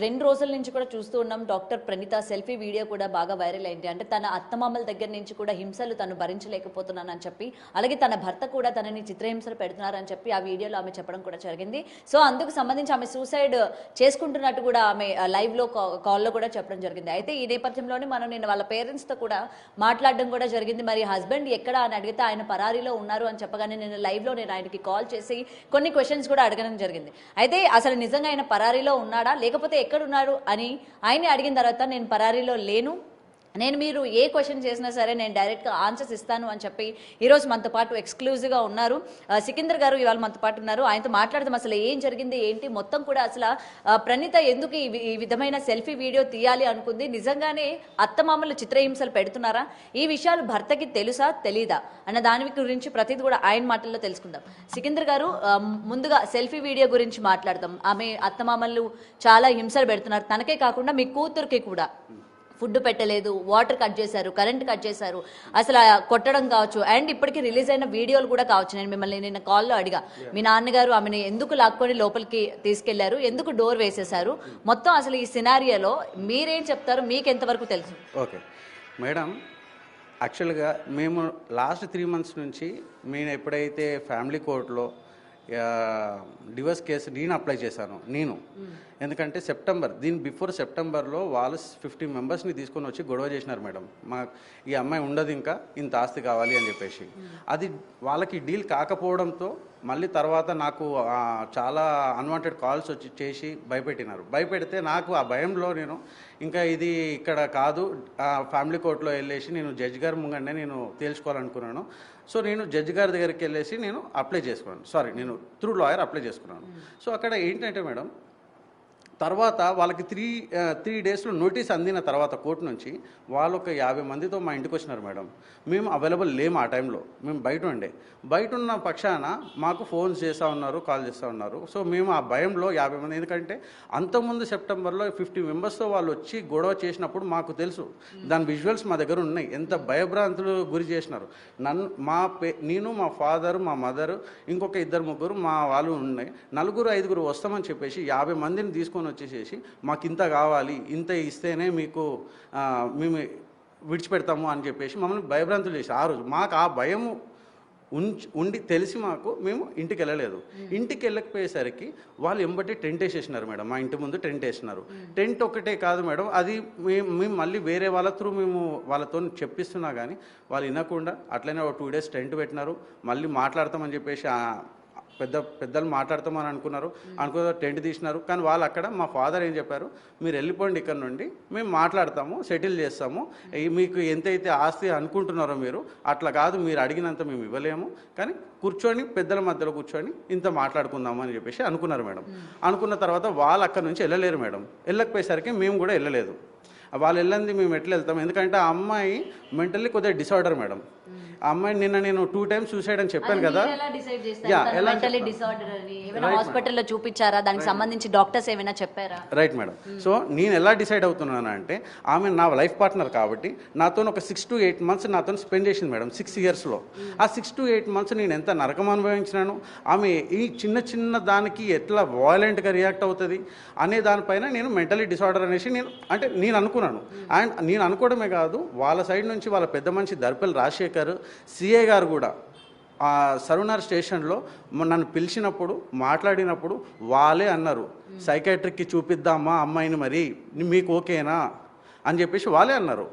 2 రోజుల నుంచి కూడా చూస్తూ ఉన్నాం డాక్టర్ ప్రణీత సెల్ఫీ వీడియో కూడా బాగా వైరల్ అయింది. అంటే తన అత్తమామల దగ్గర నుంచి కూడా హింసలు తను భరించలేకపోతున్నానని చెప్పి, అలాగే తన భర్త కూడా తనని చిత్రహింసలు పెడుతున్నారని చెప్పి ఆ వీడియోలో ఆమె చెప్పడం కూడా జరిగింది. సో అందుకు సంబంధించి ఆమె సూసైడ్ చేసుకుంటున్నట్టు కూడా ఆమె లైవ్ లో కాల్లో కూడా చెప్పడం జరిగింది. అయితే ఈ నేపథ్యంలోనే మనం నేను వాళ్ళ పేరెంట్స్ తో కూడా మాట్లాడడం కూడా జరిగింది. మరి హస్బెండ్ ఎక్కడ అని అడిగితే ఆయన పరారీలో ఉన్నారు అని చెప్పగానే నేను లైవ్ లో నేను ఆయనకి కాల్ చేసి కొన్ని క్వశ్చన్స్ కూడా అడగడం జరిగింది. అయితే అసలు నిజంగా ఆయన పరారీలో ఉన్నాడా లేకపోతే ఎక్కడున్నారు అని ఆయన్ని అడిగిన తర్వాత నేను పరారీలో లేను, నేను మీరు ఏ క్వశ్చన్ చేసినా సరే నేను డైరెక్ట్గా ఆన్సర్స్ ఇస్తాను అని చెప్పి ఈరోజు మనతో పాటు ఎక్స్క్లూజివ్గా ఉన్నారు సికిందర్ గారు. ఇవాళ మనతో పాటు ఉన్నారు. ఆయనతో మాట్లాడదాం అసలు ఏం జరిగింది ఏంటి మొత్తం కూడా. అసలు ప్రణీత ఎందుకు ఈ విధమైన సెల్ఫీ వీడియో తీయాలి అనుకుంది, నిజంగానే అత్తమామలు చిత్రహింసలు పెడుతున్నారా, ఈ విషయాలు భర్తకి తెలుసా తెలీదా అన్న దాని గురించి ప్రతిదీ కూడా ఆయన మాటల్లో తెలుసుకుందాం. సికిందర్ గారు, ముందుగా సెల్ఫీ వీడియో గురించి మాట్లాడదాం. ఆమె అత్తమామలు చాలా హింసలు పెడుతున్నారు, తనకే కాకుండా మీ కూతురికి కూడా. ఫుడ్ పెట్టలేదు, వాటర్ కట్ చేశారు, కరెంట్ కట్ చేశారు, అసలు కొట్టడం కావచ్చు, అండ్ ఇప్పటికీ రిలీజ్ అయిన వీడియోలు కూడా కావచ్చు. నేను మిమ్మల్ని నిన్న కాల్లో అడిగా, మీ నాన్నగారు ఆమెను ఎందుకు లాక్కొని లోపలికి తీసుకెళ్లారు, ఎందుకు డోర్ వేసేశారు, మొత్తం అసలు ఈ సినారియోలో మీరేం చెప్తారు, మీకు ఎంతవరకు తెలుసు? ఓకే మేడం, యాక్చువల్గా మేము లాస్ట్ 3 months నుంచి నేను ఎప్పుడైతే ఫ్యామిలీ కోర్టులో డివోర్స్ కేసు నేను అప్లై చేశాను. ఎందుకంటే దీని బిఫోర్ సెప్టెంబర్లో వాళ్ళు 50 మెంబర్స్ని తీసుకొని వచ్చి గొడవ చేసినారు మేడం. ఈ అమ్మాయి ఉండదు, ఇంకా ఇంత ఆస్తి కావాలి అని చెప్పేసి. అది వాళ్ళకి డీల్ కాకపోవడంతో మళ్ళీ తర్వాత నాకు చాలా అన్వాంటెడ్ కాల్స్ వచ్చి చేసి భయపెడితే నాకు ఆ భయంలో నేను ఇంకా ఇది ఇక్కడ కాదు, ఫ్యామిలీ కోర్టులో వెళ్ళేసి నేను జడ్జి గారి ముంగండే నేను తేల్చుకోవాలనుకున్నాను. సో నేను జడ్జి గారి దగ్గరికి వెళ్ళేసి నేను నేను త్రూ లాయర్ అప్లై చేసుకున్నాను. సో అక్కడ ఏంటంటే మేడం, తర్వాత వాళ్ళకి 3 daysలో నోటీస్ అందిన తర్వాత కోర్టు నుంచి వాళ్ళు ఒక 50 మందితో మా ఇంటికి వచ్చినారు మేడం. మేము అవైలబుల్ లేము ఆ టైంలో, మేము బయట ఉన్న పక్షాన మాకు ఫోన్స్ చేస్తూ ఉన్నారు, కాల్ చేస్తూ ఉన్నారు. సో మేము ఆ భయంలో 50 మంది, ఎందుకంటే అంతకుముందు సెప్టెంబర్లో 50 మెంబర్స్తో వాళ్ళు వచ్చి గొడవ చేసినప్పుడు మాకు తెలుసు, దాని విజువల్స్ మా దగ్గర ఉన్నాయి, ఎంత భయభ్రాంతులు గురి చేసినారు. నేను మా ఫాదరు, మా మదరు, ఇంకొక 2-3 మా వాళ్ళు ఉన్నాయి, 4-5 వస్తామని చెప్పేసి 50 మందిని తీసుకొని వచ్చేసేసి మాకు ఇంత కావాలి, ఇంత ఇస్తేనే మీకు మేము విడిచిపెడతాము అని చెప్పేసి మమ్మల్ని భయభ్రాంతులు చేసి ఆ రోజు మాకు ఆ భయం ఉండి తెలిసి మేము ఇంటికి వెళ్ళలేదు. ఇంటికి వెళ్ళకపోయేసరికి వాళ్ళు ఎంబట్టి టెంట్ వేసేసినారు మేడం. మా ఇంటి ముందు టెంట్ వేసినారు. టెంట్ ఒకటే కాదు మేడం, అది మేము మళ్ళీ వేరే వాళ్ళ త్రూ మేము వాళ్ళతో చెప్పిస్తున్నా కానీ వాళ్ళు వినకుండా అట్లనే 2 days టెంట్ పెట్టినారు. మళ్ళీ మాట్లాడతామని చెప్పేసి పెద్దలు మాట్లాడతామని అనుకున్న టెంట్ తీసినారు. కానీ వాళ్ళు అక్కడ మా ఫాదర్ ఏం చెప్పారు, మీరు వెళ్ళిపోండి ఇక్కడ నుండి, మేము మాట్లాడతాము, సెటిల్ చేస్తాము, మీకు ఎంతైతే ఆస్తి అనుకుంటున్నారో మీరు అట్లా కాదు, మీరు అడిగినంత మేము ఇవ్వలేము, కానీ పెద్దల మధ్యలో కూర్చొని ఇంత మాట్లాడుకుందాము అని చెప్పేసి అనుకున్నారు మేడం. అనుకున్న తర్వాత వాళ్ళు అక్కడ నుంచి వెళ్ళలేరు మేడం. వెళ్ళకపోయేసరికి మేము కూడా వెళ్ళలేదు. వాళ్ళు వెళ్ళంది మేము ఎట్లా వెళ్తాం, ఎందుకంటే ఆ అమ్మాయి మెంటల్లీ కొద్దిగా డిసార్డర్ మేడం. ఆ అమ్మాయి నిన్న నేను 2 times సూసైడ్ అని చెప్పాను కదా. హాస్పిటల్లో చూపించారా, దానికి సంబంధించి డాక్టర్స్ ఏమైనా చెప్పారా? Right madam. సో నేను ఎలా డిసైడ్ అవుతున్నాను అంటే, ఆమె నా లైఫ్ పార్ట్నర్ కాబట్టి నాతో ఒక 6 to 8 months నాతో స్పెండ్ చేసింది మేడం. 6 yearsలో ఆ 6 to 8 months నేను ఎంత నరకం అనుభవించినాను, ఆమె ఈ చిన్న దానికి ఎట్లా వాయలెంట్గా రియాక్ట్ అవుతుంది అనే దానిపైన నేను మెంటలీ డిసార్డర్ అనేసి నేను అనుకున్నాను. అండ్ నేను అనుకోవడమే కాదు, వాళ్ళ సైడ్ నుంచి వాళ్ళ పెద్ద మనిషి దర్పల్ రాజశేఖర్ సిఏ గారు కూడా సరునార్ స్టేషన్లో నన్ను పిలిచినప్పుడు మాట్లాడినప్పుడు వాళ్ళే అన్నారు, సైకాట్రిక్కి చూపిద్దామా అమ్మాయిని, మరి మీకు ఓకేనా అని చెప్పేసి వాళ్ళే అన్నారు.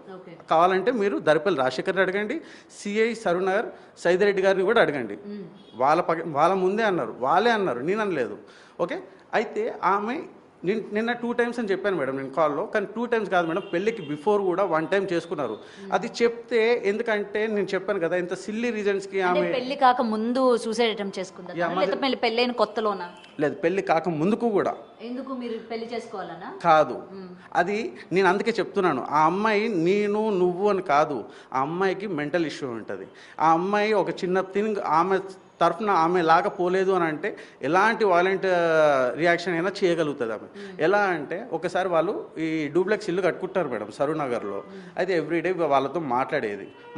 కావాలంటే మీరు దర్పల్ రాజశేఖర్ని అడగండి, సిఐ సరునగర్ సైదిరెడ్డి గారిని కూడా అడగండి, వాళ్ళ ముందే అన్నారు, వాళ్ళే అన్నారు, నేను అనలేదు. ఓకే, అయితే ఆమె నిన్న 2 times అని చెప్పాను మేడం నేను కాల్లో, కానీ 2 times కాదు మేడం, పెళ్ళికి బిఫోర్ కూడా 1 time చేసుకున్నారు. అది చెప్తే, ఎందుకంటే నేను చెప్పాను కదా ఇంత సిల్లీ రీజన్స్కి ఆమె పెళ్లి కాక ముందు సూసైడ్ అటెంప్ట్ చేసుకుంటారు, పెళ్ళైన కొత్తలోనా? లేదు, పెళ్లి కాక ముందుకు కూడా. ఎందుకు మీరు పెళ్లి చేసుకోవాలనా? కాదు, అది నేను అందుకే చెప్తున్నాను. ఆ అమ్మాయి నువ్వు అని కాదు, ఆ అమ్మాయికి మెంటల్ ఇష్యూ ఉంటుంది. ఆ అమ్మాయి ఒక చిన్న థింగ్ ఆమె తరఫున ఆమె లాగా పోలేదు అని అంటే ఎలాంటి వాలెంట్ రియాక్షన్ అయినా చేయగలుగుతుంది ఆమె. ఎలా అంటే, ఒకసారి వాళ్ళు ఈ డూప్లెక్స్ ఇల్లు కట్టుకుంటారు మేడం సరూనగర్లో. అయితే ఎవ్రీడే వాళ్ళతో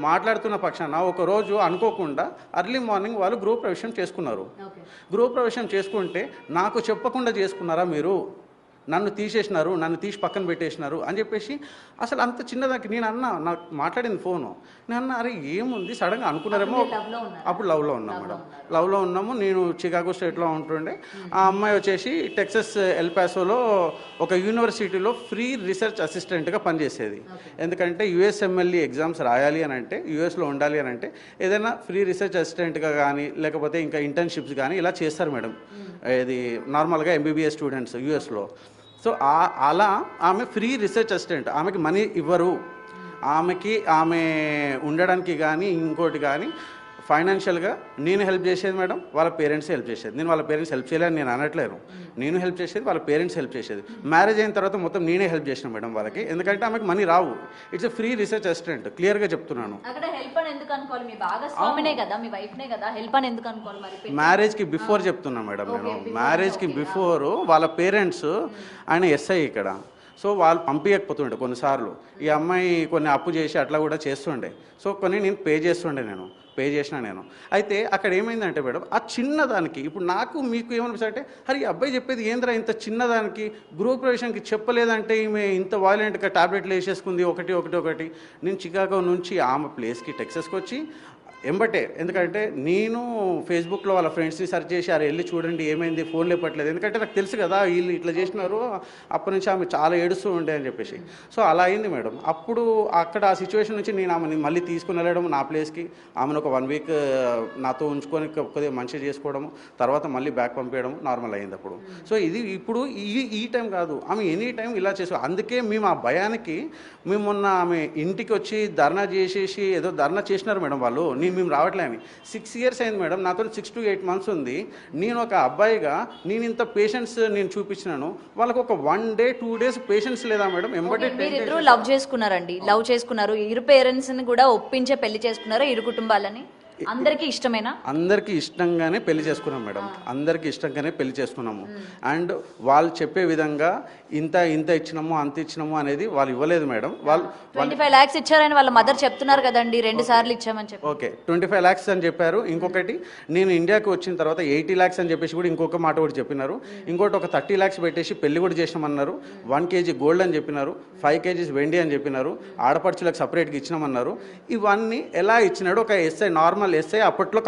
మాట్లాడుతున్న పక్షాన ఒకరోజు అనుకోకుండా అర్లీ మార్నింగ్ వాళ్ళు గృహప్రవేశం చేసుకున్నారు. గృహప్రవేశం చేసుకుంటే నాకు చెప్పకుండా చేసుకున్నారా మీరు, నన్ను తీసేసినారు, నన్ను తీసి పక్కన పెట్టేసినారు అని చెప్పేసి అసలు అంత చిన్నదానికి నేను అన్నా, నాకు మాట్లాడింది ఫోను. నేను అన్నా అరే ఏముంది సడన్గా అనుకున్నారేమో. అప్పుడు లవ్లో ఉన్నాం మేడం, లవ్లో ఉన్నాము. నేను చికాగో స్టేట్లో ఉంటుండే, ఆ అమ్మాయి వచ్చేసి టెక్సస్ ఎల్పాసోలో ఒక యూనివర్సిటీలో ఫ్రీ రీసెర్చ్ అసిస్టెంట్గా పనిచేసేది. ఎందుకంటే యుఎస్ఎంఎల్ఈ ఎగ్జామ్స్ రాయాలి అని అంటే, యూఎస్లో ఉండాలి అని అంటే ఏదైనా ఫ్రీ రీసెర్చ్ అసిస్టెంట్గా కానీ లేకపోతే ఇంకా ఇంటర్న్షిప్స్ కానీ ఇలా చేస్తారు మేడం, ఇది నార్మల్గా ఎంబీబీఎస్ స్టూడెంట్స్ యూఎస్లో. సో అలా ఆమె ఫ్రీ రీసెర్చ్ అసిస్టెంట్, ఆమెకి మనీ ఇవ్వరు, ఆమె ఉండడానికి కానీ ఇంకోటి కానీ ఫైనాన్షియల్గా నేను హెల్ప్ చేసేది మేడం, వాళ్ళ పేరెంట్స్ హెల్ప్ చేసేది. నేను వాళ్ళ పేరెంట్స్ హెల్ప్ చేయలేని నేను అనట్లేను, నేను హెల్ప్ చేసేది, వాళ్ళ పేరెంట్స్ హెల్ప్ చేసేది. మ్యారేజ్ అయిన తర్వాత మొత్తం నేనే హెల్ప్ చేసిన మేడం వాళ్ళకి, ఎందుకంటే ఆమెకు money Rao. It's free research assistant, క్లియర్గా చెప్తున్నాను. మ్యారేజ్కి బిఫోర్ చెప్తున్నా మేడం నేను, మ్యారేజ్కి బిఫోర్ వాళ్ళ పేరెంట్స్, ఆయన ఎస్ఐ ఇక్కడ, సో వాళ్ళు పంపించకపోతుండే కొన్నిసార్లు. ఈ అమ్మాయి కొన్ని అప్పు చేసి అట్లా కూడా చేస్తుండే, సో కొన్ని నేను పే చేసిన నేను. అయితే అక్కడ ఏమైందంటే మేడం, ఆ చిన్నదానికి ఇప్పుడు నాకు మీకు ఏమనిపిస్తుంది అంటే, అరే ఈ అబ్బాయి చెప్పేది ఏంద్రా ఇంత చిన్నదానికి గృహప్రవేశానికి చెప్పలేదంటే ఈమె ఇంత వాయిలెంట్గా టాబ్లెట్లు వేసేసుకుంది ఒకటి. నేను చికాగో నుంచి ఆమె ప్లేస్కి టెక్సస్కి వచ్చి ఎంబటే, ఎందుకంటే నేను ఫేస్బుక్లో వాళ్ళ ఫ్రెండ్స్ని సెర్చ్ చేసి అరే వెళ్ళి చూడండి ఏమైంది, ఫోన్ లేపట్లేదు, ఎందుకంటే నాకు తెలుసు కదా వీళ్ళు ఇట్లా చేసినారు, అప్పటి నుంచి ఆమె చాలా ఏడుస్తూ ఉండే అని చెప్పేసి. సో అలా అయింది మేడం. అప్పుడు అక్కడ ఆ సిచ్యువేషన్ నుంచి నేను ఆమెని మళ్ళీ తీసుకుని వెళ్ళడం నా ప్లేస్కి, ఆమెను ఒక 1 వీక్ నాతో ఉంచుకొని కొద్దిగా మంచిగా చేసుకోవడము, తర్వాత మళ్ళీ బ్యాక్ పంపించడం నార్మల్ అయింది అప్పుడు. సో ఇది ఇప్పుడు ఈ టైం కాదు, ఆమె ఎనీ టైం ఇలా చేసాం. అందుకే మేము ఆ భయానికి మేము మొన్న ఆమె ఇంటికి వచ్చి ధర్నా చేసేసి ఏదో ధర్నా చేసినారు మేడం వాళ్ళు, మేము రావట్లే అని. 6 years అయింది మేడం, నాతో 6 to 8 months ఉంది. నేను ఒక అబ్బాయిగా నేను ఇంత పేషెన్స్ నేను చూపించినాను, వాళ్ళకి ఒక 1 day 2 days పేషెన్స్ లేదా మేడం? ఎంబటే మీరిద్దరూ లవ్ చేసుకున్నారు, ఇరు పేరెంట్స్ ని కూడా ఒప్పించే పెళ్లి చేసుకున్నారు, ఇరు కుటుంబాలని. అందరికీ ఇష్టమేనా? అందరికీ ఇష్టంగానే పెళ్లి చేసుకున్నాం మేడం, అందరికీ ఇష్టంగానే పెళ్లి చేసుకున్నాము. అండ్ వాళ్ళు చెప్పే విధంగా ఇంత ఇచ్చినాము అంత ఇచ్చినాము అనేది వాళ్ళు ఇవ్వలేదు మేడం. వాళ్ళు 25 lakhs ఇచ్చారని వాళ్ళ మదర్ చెప్తున్నారు కదండి, 2 సార్లు ఇచ్చామని చెప్పి. ఓకే 25 lakhs అని చెప్పారు. ఇంకొకటి నేను ఇండియాకి వచ్చిన తర్వాత 80 lakhs అని చెప్పేసి కూడా ఇంకొక మాట కూడా చెప్పినారు. ఇంకోటి ఒక 30 lakhs పెట్టేసి పెళ్లి కూడా చేసినామన్నారు. 1 kg గోల్డ్ అని చెప్పినారు, 5 kgs వెండి అని చెప్పినారు, ఆడపడుచులకు సపరేట్గా ఇచ్చినామన్నారు. ఇవన్నీ ఎలా ఇచ్చినాడు? ఒక ఎస్ఐ, నార్మల్ ఎస్ఐ, అప్పట్లో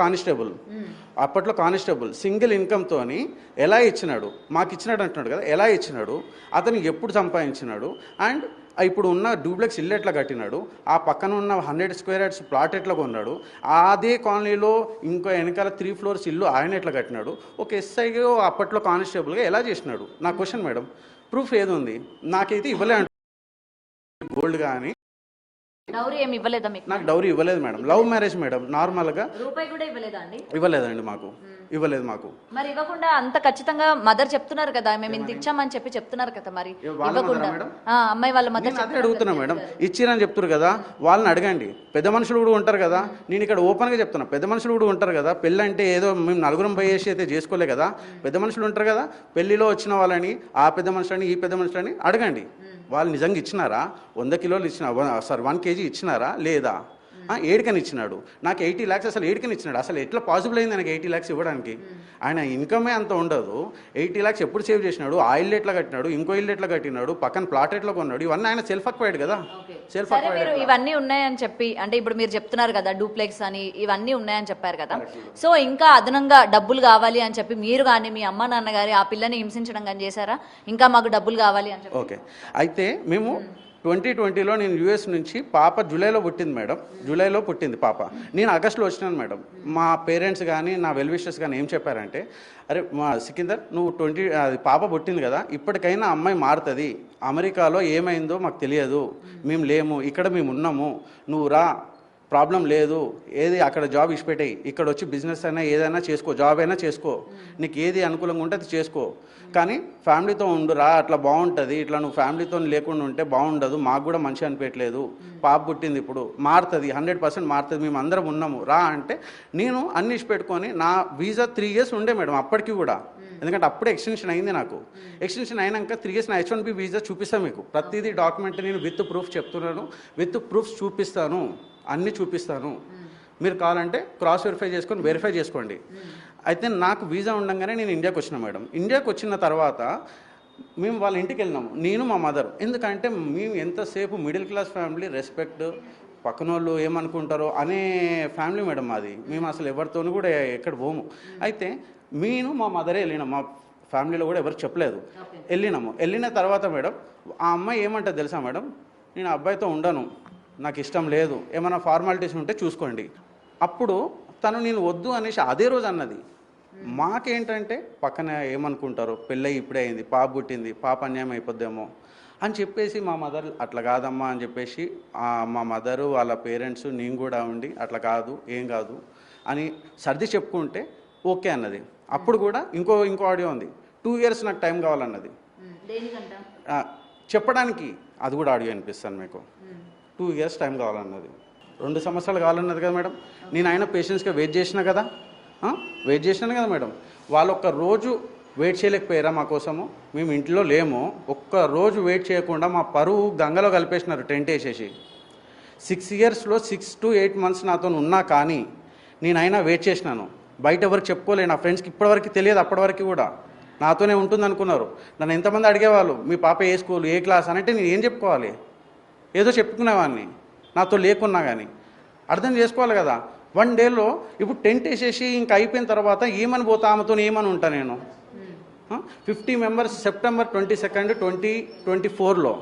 కానిస్టేబుల్ సింగిల్ ఇన్కమ్తోని ఎలా ఇచ్చినాడు? మాకు ఇచ్చినాడు అంటున్నాడు కదా, ఎలా ఇచ్చినాడు? అతను ఎప్పుడు సంపాదించినాడు? అండ్ ఇప్పుడు ఉన్న డూప్లెక్స్ ఇల్లు ఎట్లా కట్టినాడు? ఆ పక్కన ఉన్న 100 square yards ప్లాట్ ఎట్లా కొన్నాడు? అదే కాలనీలో ఇంకో వెనకాల 3 floors ఇల్లు ఆయన ఎట్లా కట్టినాడు? ఒక ఎస్ఐగా అప్పట్లో కానిస్టేబుల్గా ఎలా చేసినాడు? నా క్వశ్చన్ మేడం. ప్రూఫ్ ఏది ఉంది? నాకైతే ఇవ్వలే అంటు గోల్డ్ కానీ డౌరీ ఏమి ఇవ్వలేదా మీకు? నాకు డౌరీ ఇవ్వలేదు మేడం, లవ్ మ్యారేజ్ మేడం, నార్మల్గా. రూపాయి కూడా ఇవ్వలేదా అండి? ఇవ్వలేదండి, ఇవ్వలేదు మాకు. మరి ఇవ్వకుండా అంత ఖచ్చితంగా మదర్ చెప్తున్నారు కదా, మేము ఇంత ఇచ్చామని చెప్పి చెప్తున్నారు కదా, మరి ఇవ్వకుండా అమ్మాయి వాళ్ళ మదర్ అదే అడుగుతున్నా మేడం. ఇచ్చిరని చెప్తున్నారు కదా, వాళ్ళని అడగండి. పెద్ద మనుషులు కూడా ఉంటారు కదా, నేను ఇక్కడ ఓపెన్గా చెప్తున్నా, పెద్ద మనుషులు కూడా ఉంటారు కదా. పెళ్ళి అంటే ఏదో మేము నలుగురం పోయేసి అయితే చేసుకోలే కదా, పెద్ద మనుషులు ఉంటారు కదా. పెళ్లిలో వచ్చిన వాళ్ళని, ఆ పెద్ద మనుషులని ఈ పెద్ద మనుషులని అడగండి. వాళ్ళు నిజంగా ఇచ్చినారా? 100 kilos ఇచ్చినారా? 1 kg ఇచ్చినారా లేదా? ఏడికని ఇచ్చినాడు? నాకు 80 lakhs అసలు ఏడికని ఇచ్చినాడు? అసలు ఎట్లా పాసిబుల్ అయింది నాకు 80 lakhs ఇవ్వడానికి? ఆయన ఇన్కమే అంత ఉండదు. 80 lakhs ఎప్పుడు సేవ్ చేసినాడు? ఆ ఇల్లు ఎట్లా కట్టినాడు? ఇంకో ఇల్లు ఎట్లా కట్టినాడు? పక్కన ప్లాట్ ఎట్లా కొన్నాడు? ఇవన్నీ ఆయన సెల్ఫ్ అక్వైర్డ్ కదా. సెల్ఫ్ అక్వైర్డ్ ఇవన్నీ ఉన్నాయని చెప్పి, అంటే ఇప్పుడు మీరు చెప్తున్నారు కదా డూప్లెక్స్ అని, ఇవన్నీ ఉన్నాయని చెప్పారు కదా. సో ఇంకా అదనంగా డబ్బులు కావాలి అని చెప్పి మీరు కానీ మీ అమ్మ నాన్న గారి ఆ పిల్లని హింసించడం కానీ చేశారా? ఇంకా మాకు డబ్బులు కావాలి అని చెప్పి. ఓకే, అయితే మేము 2020లో నేను యూఎస్ నుంచి, పాప జూలైలో పుట్టింది మేడం, జూలైలో పుట్టింది పాప. నేను ఆగస్టులో వచ్చినాను మేడం. మా పేరెంట్స్ కానీ నా వెల్ విషర్స్ కానీ ఏం చెప్పారంటే, అరే మా సికిందర్ నువ్వు పాప పుట్టింది కదా, ఇప్పటికైనా అమ్మాయి మారుతుంది. అమెరికాలో ఏమైందో మాకు తెలియదు, మేము లేము, ఇక్కడ మేము ఉన్నాము, నువ్వు రా, ప్రాబ్లం లేదు, ఏది అక్కడ జాబ్ ఇచ్చిపెట్టాయి, ఇక్కడ వచ్చి బిజినెస్ అయినా ఏదైనా చేసుకో, జాబ్ అయినా చేసుకో, నీకు ఏది అనుకూలంగా ఉంటే అది చేసుకో, కానీ ఫ్యామిలీతో ఉండురా, అట్లా బాగుంటుంది. ఇట్లా నువ్వు ఫ్యామిలీతో లేకుండా ఉంటే బాగుండదు, మాకు కూడా మంచిగా అనిపించట్లేదు. పాప పుట్టింది, ఇప్పుడు మారుతుంది, 100% మారుతుంది, మేము అందరం ఉన్నాము, రా అంటే నేను అన్ని పెట్టుకొని, నా వీసా 3 years ఉండే మేడం అప్పటికి కూడా, ఎందుకంటే అప్పుడే ఎక్స్టెన్షన్ అయింది నాకు. ఎక్స్టెన్షన్ అయినాక 3 years నా H1B వీసా చూపిస్తాను మీకు, ప్రతిదీ డాక్యుమెంట్ నేను విత్ ప్రూఫ్ చెప్తున్నాను, విత్ ప్రూఫ్స్ చూపిస్తాను, అన్నీ చూపిస్తాను. మీరు కావాలంటే క్రాస్ వెరిఫై చేసుకోండి. అయితే నాకు వీసా ఉండగానే నేను ఇండియాకి వచ్చిన మేడం. ఇండియాకి వచ్చిన తర్వాత మేము వాళ్ళ ఇంటికి వెళ్ళినాము, నేను మా మదర్. ఎందుకంటే మేము ఎంతసేపు మిడిల్ క్లాస్ ఫ్యామిలీ, రెస్పెక్ట్, పక్కన వాళ్ళు ఏమనుకుంటారో అనే ఫ్యామిలీ మేడం మాది. మేము అసలు ఎవరితోనూ కూడా ఎక్కడ పోము. అయితే నేను మా మదరే వెళ్ళినాం, మా ఫ్యామిలీలో కూడా ఎవరికి చెప్పలేదు. వెళ్ళినాము. వెళ్ళిన తర్వాత మేడం ఆ అమ్మాయి ఏమంటుంది తెలుసా మేడం, నేను అబ్బాయితో ఉండను, నాకు ఇష్టం లేదు, ఏమైనా ఫార్మాలిటీస్ ఉంటే చూసుకోండి. అప్పుడు తను నేను వద్దు అనేసి అదే రోజు అన్నది. మాకేంటంటే పక్కన ఏమనుకుంటారు, పెళ్ళయి ఇప్పుడే అయింది, పాప పుట్టింది, పాప అన్యాయం అయిపోద్దేమో అని చెప్పేసి మా మదర్ అట్లా కాదమ్మా అని చెప్పేసి మా మదరు వాళ్ళ పేరెంట్స్ నేను కూడా ఉండి అట్లా కాదు, ఏం కాదు అని సర్ది చెప్పుకుంటే ఓకే అన్నది. అప్పుడు కూడా ఇంకో ఆడియో ఉంది, 2 years నాకు టైం కావాలన్నది చెప్పడానికి. అది కూడా ఆడియో అనిపిస్తాను మీకు. 2 years టైం కావాలన్నది, 2 సంవత్సరాలు కావాలన్నది కదా మేడం. నేను అయినా పేషెన్స్గా వెయిట్ చేసినా కదా, వెయిట్ చేసినాను కదా మేడం. వాళ్ళు ఒక్క రోజు వెయిట్ చేయలేకపోయారా మా కోసము? మేము ఇంట్లో లేము, ఒక్క రోజు వెయిట్ చేయకుండా మా పరువు గంగలో కలిపేసినారు టెంట్ వేసేసి. 6 yearsలో 6 to 8 months నాతో ఉన్నా కానీ నేనైనా వెయిట్ చేసినాను. బయట ఎవరికి చెప్పుకోలే, నా ఫ్రెండ్స్కి ఇప్పటివరకు తెలియదు, అప్పటివరకు కూడా నాతోనే ఉంటుంది అనుకున్నారు. నన్ను ఎంతమంది అడిగేవాళ్ళు, మీ పాప ఏ స్కూల్, ఏ క్లాస్ అంటే నేను ఏం చెప్పుకోవాలి? ఏదో చెప్పుకునేవాడిని నాతో లేకున్నా కానీ. అర్థం చేసుకోవాలి కదా. 1 dayలో ఇప్పుడు టెంట్ వేసేసి ఇంకా అయిపోయిన తర్వాత ఏమని పోతా, ఆమెతో ఏమని ఉంటా నేను? 50 members September 22nd 2024లో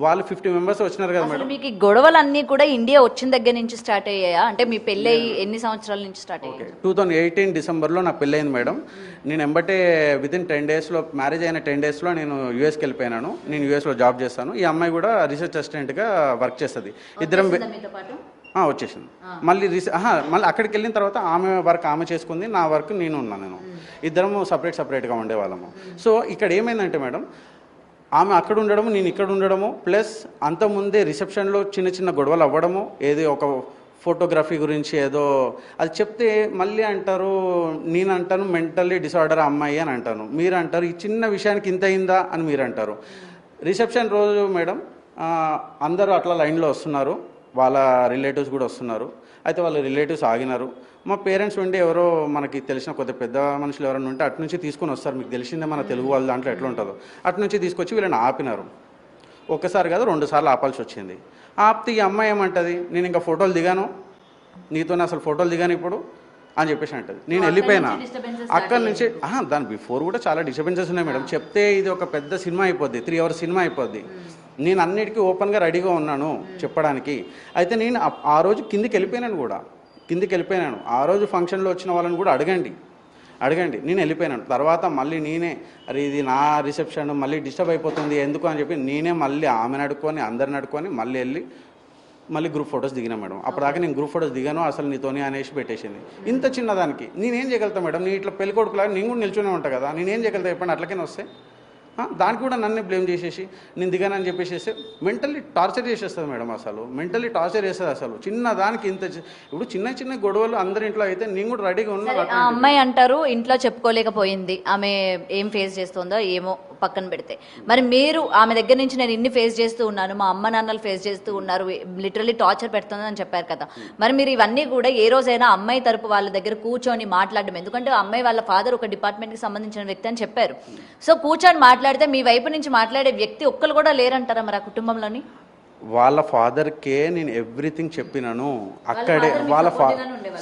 వాళ్ళు 50 members వచ్చినారు కదా మేడం. మీకు ఈ గొడవలన్నీ కూడా ఇండియా వచ్చిన దగ్గర నుంచి స్టార్ట్ అయ్యాయా? అంటే మీ పెళ్ళి ఎన్ని సంవత్సరాల నుంచి స్టార్ట్ అయ్యాయి? 2018 డిసెంబర్లో నా పెళ్ళి అయింది మేడం. నేను ఎంబటే వితిన్ 10 daysలో, మ్యారేజ్ అయిన 10 daysలో నేను యూఎస్కి వెళ్ళిపోయినాను. నేను యూఎస్లో జాబ్ చేస్తాను. ఈ అమ్మాయి కూడా రీసెర్చ్ అసిస్టెంట్గా వర్క్ చేస్తుంది. ఇద్దరం వచ్చేసింది. మళ్ళీ మళ్ళీ అక్కడికి వెళ్ళిన తర్వాత ఆమె వర్క్ ఆమె చేసుకుంది, నా వర్క్ నేను ఉన్నాను. నేను ఇద్దరము సపరేట్గా ఉండేవాళ్ళము. సో ఇక్కడ ఏమైందంటే మేడం, ఆమె అక్కడ ఉండడము, నేను ఇక్కడ ఉండడము, ప్లస్ అంతకుముందే రిసెప్షన్లో చిన్న గొడవలు అవ్వడము, ఏదో ఒక ఫోటోగ్రఫీ గురించి ఏదో అది చెప్తే మళ్ళీ అంటారు, నేను అంటాను మెంటల్లీ డిసార్డర్ అమ్మాయి అని అంటాను, మీరు అంటారు ఈ చిన్న విషయానికి ఇంత అయిందా అని మీరు అంటారు. రిసెప్షన్ రోజు మేడం అందరూ అట్లా లైన్లో వస్తున్నారు, వాళ్ళ రిలేటివ్స్ కూడా వస్తున్నారు. అయితే వాళ్ళ రిలేటివ్స్ ఆగినారు. మా పేరెంట్స్ ఉండి ఎవరో మనకి తెలిసిన కొద్ది పెద్ద మనుషులు ఎవరైనా ఉంటే అటు నుంచి తీసుకొని వస్తారు. మీకు తెలిసిందే మన తెలుగు వాళ్ళ దాంట్లో ఎట్లా ఉంటుందో, అటు నుంచి తీసుకొచ్చి వీళ్ళని ఆపినారు. ఒక్కసారి కాదు 2 సార్లు ఆపాల్సి వచ్చింది. ఆపితే ఈ అమ్మాయి ఏమంటుంది, నేను ఇంకా ఫోటోలు దిగాను, నీతో అసలు ఫోటోలు దిగాను ఇప్పుడు అని చెప్పేసి అంటది. నేను వెళ్ళిపోయినా అక్కడి నుంచి. దాని బిఫోర్ కూడా చాలా డిస్టర్బెన్సెస్ ఉన్నాయి మేడం. చెప్తే ఇది ఒక పెద్ద సినిమా అయిపోద్ది, 3 hours సినిమా అయిపోద్ది. నేను అన్నిటికీ ఓపెన్గా రెడీగా ఉన్నాను చెప్పడానికి. అయితే నేను ఆ రోజు కిందికి వెళ్ళిపోయినాను. ఆ రోజు ఫంక్షన్లో వచ్చిన వాళ్ళని కూడా అడగండి, నేను వెళ్ళిపోయినాను. తర్వాత మళ్ళీ నేనే అరే ఇది నా రిసెప్షన్ మళ్ళీ డిస్టర్బ్ అయిపోతుంది ఎందుకు అని చెప్పి నేనే మళ్ళీ ఆమెను అడుక్కొని అందరిని అడుక్కొని మళ్ళీ వెళ్ళి మళ్ళీ గ్రూప్ ఫొటోస్ దిగినా మేడం. అప్పటిదాకా నేను గ్రూప్ ఫొటోస్ దిగాను, అసలు నీతోనే అనేసి పెట్టేసింది. ఇంత చిన్నదానికి నేనేం చేయగలుగుతా మేడం? నేను ఇట్లా పెళ్ళికొడుకులాగా నేను కూడా నిల్చునే ఉంటాను కదా, నేనేం చేయగలుగుతా చెప్పండి? అట్లకైనా వస్తే దానికి కూడా నన్నే బ్లేమ్ చేసేసి నేను దిగానని చెప్పేసి మెంటల్లీ టార్చర్ చేసేస్తుంది మేడం. అసలు మెంటల్లీ టార్చర్ చేస్తుంది. అసలు చిన్నదానికి ఇంత ఇప్పుడు చిన్న గొడవలు అందరి ఇంట్లో అయితే నేను కూడా రెడీగా ఉన్నాను. ఆ అమ్మాయి అంటారు ఇంట్లో చెప్పుకోలేకపోయింది, ఆమె ఏం ఫేస్ చేస్తుందో ఏమో పక్కన పెడితే, మరి మీరు ఆమె దగ్గర నుంచి నేను ఇన్ని ఫేస్ చేస్తూ ఉన్నాను, మా అమ్మ నాన్నలు ఫేస్ చేస్తూ ఉన్నారు, లిటరల్లీ టార్చర్ పెడుతుంది అని చెప్పారు కదా. మరి మీరు ఇవన్నీ కూడా ఏ రోజైనా అమ్మాయి తరపు వాళ్ళ దగ్గర కూర్చొని మాట్లాడడం, ఎందుకంటే అమ్మాయి వాళ్ళ ఫాదర్ ఒక డిపార్ట్మెంట్కి సంబంధించిన వ్యక్తి అని చెప్పారు. సో కూర్చొని మాట్లాడితే మీ వైపు నుంచి మాట్లాడే వ్యక్తి ఒక్కరు కూడా లేరంటారా మరి ఆ కుటుంబంలోని? వాళ్ళ ఫాదర్కే నేను ఎవ్రీథింగ్ చెప్పినాను. అక్కడే వాళ్ళ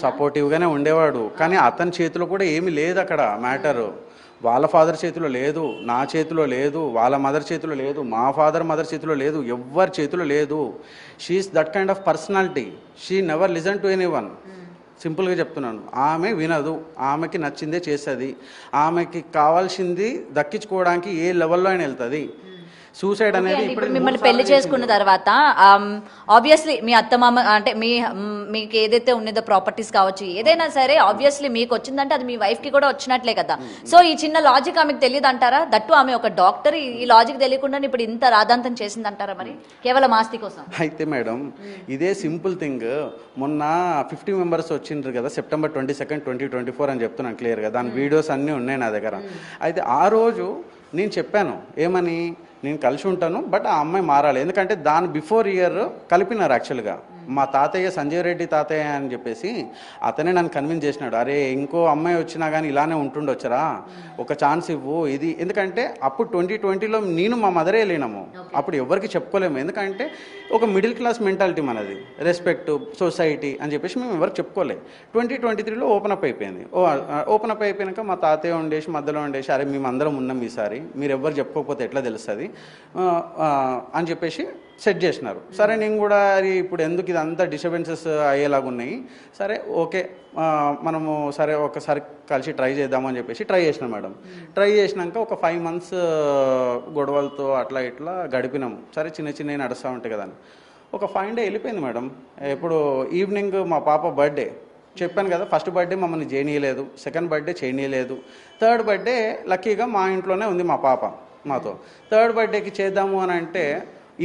సపోర్టివ్గానే ఉండేవాడు. కానీ అతని చేతిలో కూడా ఏమీ లేదు అక్కడ మ్యాటర్. వాళ్ళ ఫాదర్ చేతిలో లేదు, నా చేతిలో లేదు, వాళ్ళ మదర్ చేతిలో లేదు, మా ఫాదర్ మదర్ చేతిలో లేదు, ఎవ్వరి చేతిలో లేదు. She's that kind of personality. She never listen to anyone. సింపుల్గా చెప్తున్నాను. ఆమె వినదు, ఆమెకి నచ్చిందే చేస్తుంది, ఆమెకి కావాల్సింది దక్కించుకోవడానికి ఏ లెవెల్లో అయినా వెళ్తుంది. సూసైడ్ అనేది ఇప్పుడు మిమ్మల్ని పెళ్లి చేసుకున్న తర్వాత ఆబ్వియస్లీ మీ అత్తమామ అంటే మీకు ఏదైతే ఉన్నదో ప్రాపర్టీస్ కావచ్చు ఏదైనా సరే ఆబ్వియస్లీ మీకు వచ్చిందంటే అది మీ వైఫ్ కి కూడా వచ్చినట్లే కదా. సో ఈ చిన్న లాజిక్ ఆమెకు తెలియదు అంటారా? దట్టు ఆమె ఒక డాక్టర్, ఈ లాజిక్ తెలియకుండా ఇప్పుడు ఇంత రాదాంతం చేసిందంటారా మరి కేవలం ఆస్తి కోసం? అయితే మేడం ఇదే సింపుల్ థింగ్. మొన్న 50 members వచ్చిండ్రు కదా September 22nd 2024 అని చెప్తున్నాను క్లియర్గా. దాని వీడియోస్ అన్నీ ఉన్నాయి నా దగ్గర. అయితే ఆ రోజు నేను చెప్పాను ఏమని, నేను కలిసి ఉంటాను బట్ ఆ అమ్మాయి మారాలి. ఎందుకంటే దాని బిఫోర్ ఇయర్ కలిపినారు యాక్చువల్గా. మా తాతయ్య సంజయ్ రెడ్డి తాతయ్య అని చెప్పేసి అతనే నన్ను కన్విన్స్ చేసినాడు. అరే ఇంకో అమ్మాయి వచ్చినా కానీ ఇలానే ఉంటుండొచ్చరా, ఒక ఛాన్స్ ఇవ్వు. ఇది ఎందుకంటే అప్పుడు 2020లో నేను మా మదరే వెళ్ళినాము, అప్పుడు ఎవరికి చెప్పుకోలేము. ఎందుకంటే ఒక మిడిల్ క్లాస్ మెంటాలిటీ మనది, రెస్పెక్ట్ సొసైటీ అని చెప్పేసి మేము ఎవరికి చెప్పుకోలేదు. 2023లో ఓపెన్ అప్ అయిపోయింది. ఓపెన్ అప్ అయిపోయాక మా తాతయ్య ఉండేసి మధ్యలో ఉండేసి, అరే మేము అందరం ఉన్నాం ఈసారి, మీరు ఎవరు చెప్పుకోకపోతే ఎట్లా తెలుస్తుంది అని చెప్పేసి సెట్ చేసినారు. సరే నేను కూడా అది ఇప్పుడు ఎందుకు ఇదంతా డిస్టర్బెన్సెస్ అయ్యేలాగా ఉన్నాయి, సరే ఓకే మనము సరే ఒకసారి కలిసి ట్రై చేద్దామని చెప్పేసి ట్రై చేసినాం మేడం. ట్రై చేసినాక ఒక 5 months గొడవలతో అట్లా ఇట్లా గడిపినాము. సరే చిన్న చిన్నవి నడుస్తూ ఉంటాయి కదా అని ఒక 5 day వెళ్ళిపోయింది మేడం. ఇప్పుడు ఈవినింగ్ మా పాప బర్త్డే, చెప్పాను కదా, ఫస్ట్ బర్త్డే మమ్మల్ని చేయనీయలేదు, సెకండ్ బర్త్డే చేయనీయలేదు, థర్డ్ బర్త్డే లక్కీగా మా ఇంట్లోనే ఉంది మా పాప మాతో. థర్డ్ బర్త్డేకి చేద్దాము అని అంటే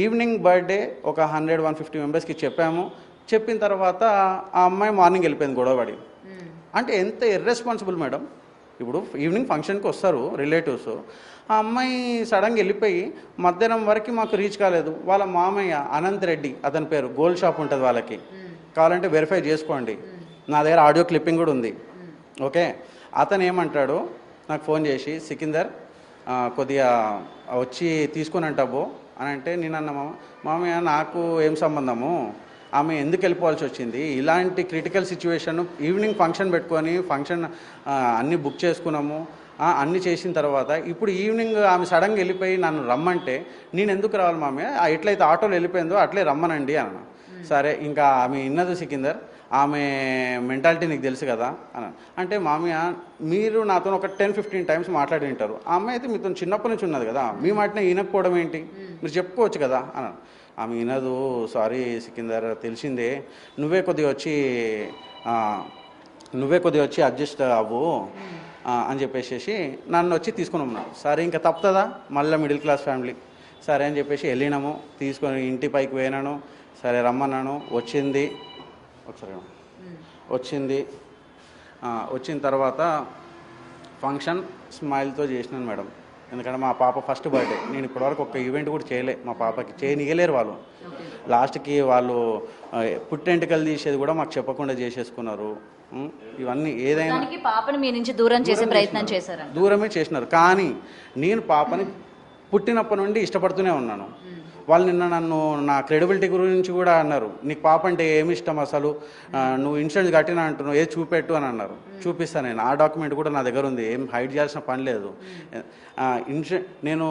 ఈవినింగ్ బర్త్డే ఒక 100-150 మెంబర్స్కి చెప్పాము. చెప్పిన తర్వాత ఆ అమ్మాయి మార్నింగ్ వెళ్ళిపోయింది గొడవపడి. అంటే ఎంత ఇర్రెస్పాన్సిబుల్ మేడం. ఇప్పుడు ఈవినింగ్ ఫంక్షన్కి వస్తారు రిలేటివ్స్, ఆ అమ్మాయి సడన్గా వెళ్ళిపోయి మధ్యాహ్నం వరకు మాకు రీచ్ కాలేదు. వాళ్ళ మామయ్య అనంత్ రెడ్డి అతని పేరు, గోల్డ్ షాప్ ఉంటుంది వాళ్ళకి, కావాలంటే వెరిఫై చేసుకోండి, నా దగ్గర ఆడియో క్లిప్పింగ్ కూడా ఉంది. ఓకే, అతను ఏమంటాడు నాకు ఫోన్ చేసి, సికిందర్ కొద్దిగా వచ్చి తీసుకొని అంటాబో అని అంటే, నేను అన్న మామయ్య నాకు ఏం సంబంధము, ఆమె ఎందుకు వెళ్ళిపోవాల్సి వచ్చింది, ఇలాంటి క్రిటికల్ సిచ్యువేషన్, ఈవినింగ్ ఫంక్షన్ పెట్టుకొని ఫంక్షన్ అన్నీ బుక్ చేసుకున్నాము, అన్నీ చేసిన తర్వాత ఇప్పుడు ఈవినింగ్ ఆమె సడన్గా వెళ్ళిపోయి నన్ను రమ్మంటే నేను ఎందుకు రావాలి మామయ్య, ఎట్లయితే ఆటోలో వెళ్ళిపోయిందో అట్లే రమ్మనండి అన్న. సరే ఇంకా ఆమె ఇన్నది సికిందర్, ఆమె మెంటాలిటీ నీకు తెలుసు కదా అని అంటే, మామయ్య మీరు నాతో ఒక 10-15 times మాట్లాడి ఉంటారు, ఆ అమ్మాయి అయితే మీతో చిన్నప్పటి నుంచి ఉన్నది కదా, మీ మాటనే ఈనకపోవడం ఏంటి, మీరు చెప్పుకోవచ్చు కదా అని. ఆమె వినదు, సారీ సికిందర్ తెలిసిందే, నువ్వే కొద్దిగా వచ్చి అడ్జస్ట్ అవ్వు అని చెప్పేసి నన్ను వచ్చి తీసుకుని ఉన్నాను. సరే ఇంకా తప్పుతుందా, మళ్ళీ మిడిల్ క్లాస్ ఫ్యామిలీ, సరే అని చెప్పేసి వెళ్ళినాము, తీసుకొని ఇంటి పైకి పోయినాను. సరే రమ్మన్నాను, వచ్చింది. ఒకసారి వచ్చిన తర్వాత ఫంక్షన్ స్మైల్తో చేసినాను మేడం. ఎందుకంటే మా పాప ఫస్ట్ బర్త్డే, నేను ఇప్పటివరకు ఒక ఈవెంట్ కూడా చేయలే, మా పాపకి చేయనియలేరు వాళ్ళు. లాస్ట్కి వాళ్ళు పుట్టెంటుకలు తీసేది కూడా మాకు చెప్పకుండా చేసేసుకున్నారు. ఇవన్నీ ఏదైనా పాపని మీ నుంచి దూరం చేసే ప్రయత్నం చేశారు, దూరమే చేసినారు. కానీ నేను పాపని పుట్టినప్పటి నుండి ఇష్టపడుతూనే ఉన్నాను. వాళ్ళు నిన్న నన్ను నా క్రెడిబిలిటీ గురించి కూడా అన్నారు, నీకు పాప అంటే ఏమి ఇష్టం అసలు, నువ్వు ఇన్సూరెన్స్ కట్టినా అంటున్నావు, ఏది చూపెట్టు అని అన్నారు. చూపిస్తాను నేను, ఆ డాక్యుమెంట్ కూడా నా దగ్గర ఉంది, ఏం హైడ్ చేయాల్సిన పని లేదు. నేను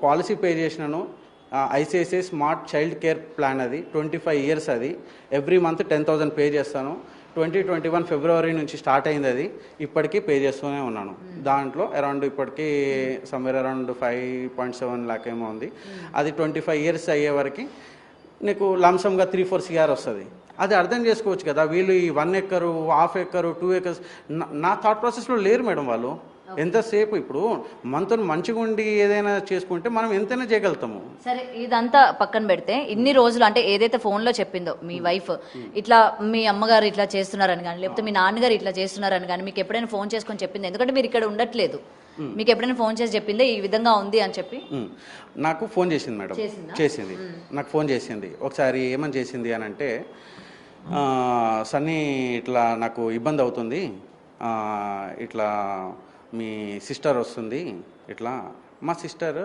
పాలసీ పే చేసినాను, ICICI smart child care plan, అది 25 years, అది ఎవ్రీ మంత్ 10,000 పే చేస్తాను. 2021 February నుంచి స్టార్ట్ అయింది, అది ఇప్పటికీ పే చేస్తూనే ఉన్నాను. దాంట్లో అరౌండ్ ఇప్పటికీ సమ్వేర్ అరౌండ్ 5.7 lakh ఏమో ఉంది. అది 25 years అయ్యే వరకు నీకు లంసమ్గా 3-4 CR వస్తుంది. అది అర్థం చేసుకోవచ్చు కదా, వీళ్ళు ఈ 1 acre 1/2 acre 2 acres నా థాట్ ప్రాసెస్లో లేరు మేడం. వాళ్ళు ఎంతసేపు ఇప్పుడు మనతో మంచిగా ఉండి ఏదైనా చేసుకుంటే మనం ఎంతైనా చేయగలుగుతాము. సరే ఇదంతా పక్కన పెడితే, ఇన్ని రోజులు అంటే ఏదైతే ఫోన్లో చెప్పిందో మీ వైఫ్, ఇట్లా మీ అమ్మగారు ఇట్లా చేస్తున్నారని కానీ, లేకపోతే మీ నాన్నగారు ఇట్లా చేస్తున్నారని కానీ మీకు ఎప్పుడైనా ఫోన్ చేసుకొని చెప్పింది? ఎందుకంటే మీరు ఇక్కడ ఉండట్లేదు, మీకు ఎప్పుడైనా ఫోన్ చేసి చెప్పిందే ఈ విధంగా ఉంది అని చెప్పి? నాకు ఫోన్ చేసింది మేడం, చేసింది, నాకు ఫోన్ చేసింది. ఒకసారి ఏమని చేసింది అని అంటే, సన్నీ ఇట్లా నాకు ఇబ్బంది అవుతుంది, ఇట్లా మీ సిస్టర్ వస్తుంది, ఇట్లా మా సిస్టర్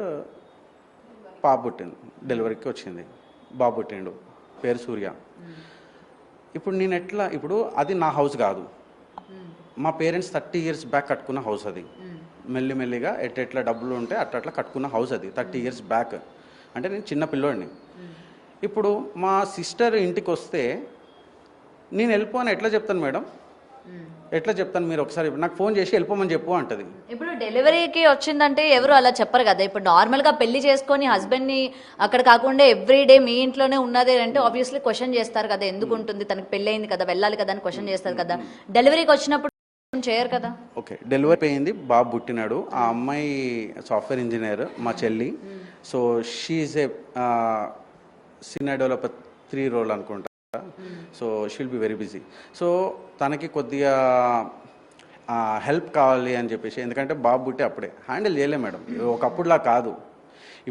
పాప పుట్టింది, డెలివరీకి వచ్చింది, బాబు పుట్టిండు, పేరు సూర్య. ఇప్పుడు నేను ఎట్లా, ఇప్పుడు అది నా హౌస్ కాదు, మా పేరెంట్స్ 30 years బ్యాక్ కట్టుకున్న హౌస్ అది. మెల్లిమెల్లిగా ఎట్లా డబ్బులు ఉంటే అట్లా కట్టుకున్న హౌస్ అది 30 years బ్యాక్. అంటే నేను చిన్న పిల్లోడిని. ఇప్పుడు మా సిస్టర్ ఇంటికి వస్తే నేను వెళ్ళిపోని ఎట్లా చెప్తాను మేడం, ఎట్లా చెప్తాను? మీరు ఒకసారి నాకు ఫోన్ చేసి వెళ్ళిపోమని చెప్పు అంటది. ఇప్పుడు డెలివరీకి వచ్చిందంటే ఎవరు అలా చెప్పరు కదా. ఇప్పుడు నార్మల్గా పెళ్లి చేసుకొని హస్బెండ్ని అక్కడ కాకుండా ఎవ్రీడే మీ ఇంట్లోనే ఉన్నదే అంటే ఆబ్వియస్లీ క్వశ్చన్ చేస్తారు కదా, ఎందుకు ఉంటుంది, తనకి పెళ్ళి అయింది కదా, వెళ్ళాలి కదా అని క్వశ్చన్ చేస్తారు కదా. డెలివరీకి వచ్చినప్పుడు చేయరు కదా. ఓకే, డెలివరీ అయింది, బాబు పుట్టినాడు. ఆ అమ్మాయి సాఫ్ట్వేర్ ఇంజనీర్, మా చెల్లి. So she's a senior developer 3 role అనుకుంటా. So she will be very busy. So తనకి కొద్దిగా హెల్ప్ కావాలి అని చెప్పేసి, ఎందుకంటే బాబు పుట్టి అప్పుడే హ్యాండిల్ చేయలేం మేడం, ఒకప్పుడులా కాదు.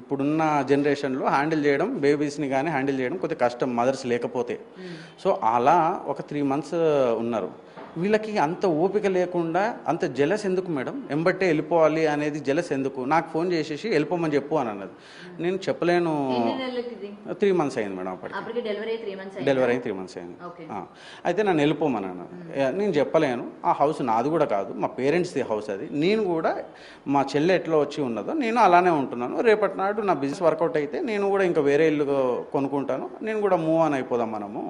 ఇప్పుడున్న జనరేషన్లో హ్యాండిల్ చేయడం, బేబీస్ని కానీ హ్యాండిల్ చేయడం కొద్దిగా కష్టం, మదర్స్ లేకపోతే. సో అలా ఒక 3 months ఉన్నారు. వీళ్ళకి అంత ఓపిక లేకుండా అంత జెలస్ ఎందుకు మేడం, ఎంబట్టే వెళ్ళిపోవాలి అనేది జెలస్ ఎందుకు? నాకు ఫోన్ చేసేసి వెళ్ళిపోమని చెప్పు అని అన్నది. నేను చెప్పలేను. 3 months అయింది మేడం అప్పటికి. డెలివరీ అయ్యి 3 months అయింది. అయితే నన్ను వెళ్ళిపోమని అన్నది. నేను చెప్పలేను, ఆ హౌస్ నాది కూడా కాదు, మా పేరెంట్స్ది హౌస్ అది. నేను కూడా మా చెల్లె ఎట్లా వచ్చి ఉన్నదో నేను అలానే ఉంటున్నాను. రేపటి నాడు నా బిజినెస్ వర్కౌట్ అయితే నేను కూడా ఇంకా వేరే ఇల్లు కొనుక్కుంటాను, నేను కూడా మూవ్ ఆన్ అయిపోదాం మనము,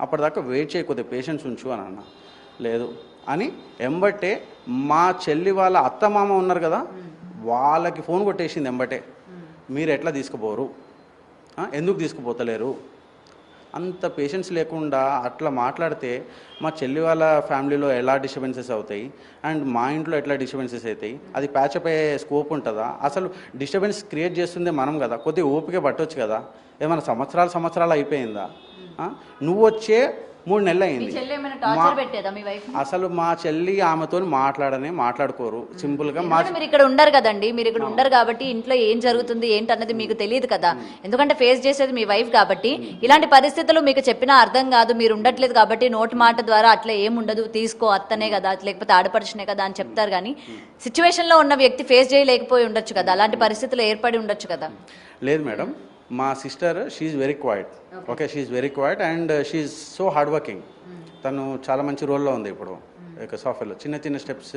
అప్పటిదాకా వెయిట్ చేయకపోతే పేషెన్స్ ఉంచు అని అన్న. లేదు అని ఎంబట్టే మా చెల్లి వాళ్ళ అత్తమామ ఉన్నారు కదా, వాళ్ళకి ఫోన్ కొట్టేసింది ఎంబటే. మీరు ఎట్లా తీసుకుపోరు, ఎందుకు తీసుకుపోతలేరు? అంత పేషెన్స్ లేకుండా అట్లా మాట్లాడితే మా చెల్లి వాళ్ళ ఫ్యామిలీలో ఎలా డిస్టర్బెన్సెస్ అవుతాయి అండ్ మా ఇంట్లో ఎట్లా డిస్టర్బెన్సెస్ అవుతాయి? అది ప్యాచప్ అయ్యే స్కోప్ ఉంటుందా? అసలు డిస్టర్బెన్స్ క్రియేట్ చేస్తుందే మనం కదా, కొద్దిగా ఓపిక పట్టొచ్చు కదా. ఏమైనా సంవత్సరాలు అయిపోయిందా? నువ్వు వచ్చే 3 నెలలు అయింది. అసలు మా చెల్లి ఆమెతో మాట్లాడుకోరు సింపుల్గా. మీరు ఇక్కడ ఉండరు కదండి, మీరు ఇక్కడ ఉండరు కాబట్టి ఇంట్లో ఏం జరుగుతుంది ఏంటన్నది మీకు తెలియదు కదా, ఎందుకంటే ఫేస్ చేసేది మీ వైఫ్ కాబట్టి. ఇలాంటి పరిస్థితులు మీకు చెప్పినా అర్థం కాదు, మీరు ఉండట్లేదు కాబట్టి నోటి మాట ద్వారా అట్లా ఏముండదు, తీసుకో అత్తనే కదా లేకపోతే ఆడపడుచునే కదా అని చెప్తారు. కానీ సిచ్యువేషన్లో ఉన్న వ్యక్తి ఫేస్ చేయలేకపోయి ఉండొచ్చు కదా, అలాంటి పరిస్థితులు ఏర్పడి ఉండొచ్చు కదా. లేదు మేడం, మా sister she's very quiet. Okay, she's very quiet and she's so hard working. తను చాలా మంచి రోల్లో ఉంది ఇప్పుడు సాఫ్ట్వేర్లో, చిన్న స్టెప్స్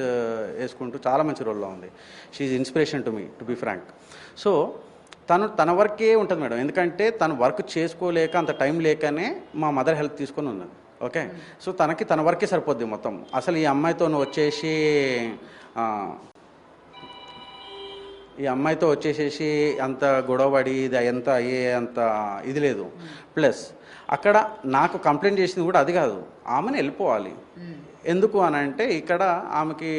వేసుకుంటూ చాలా మంచి రోల్లో ఉంది. She's inspiration to me, to be frank. So తన వర్కే ఉంటుంది మేడం, ఎందుకంటే తను వర్క్ చేసుకోలేక అంత టైం లేకనే మా మదర్ హెల్ప్ తీసుకొని ఉన్నది. ఓకే, సో తన వర్కే సరిపోద్ది మొత్తం. అసలు ఈ అమ్మాయితో వచ్చేసి అంత గొడవపడి అంత ఇది లేదు. ప్లస్ అక్కడ నాకు కంప్లైంట్ చేసింది కూడా అది కాదు, ఆమెను వెళ్ళిపోవాలి. ఎందుకు అని అంటే ఇక్కడ ఆమెకి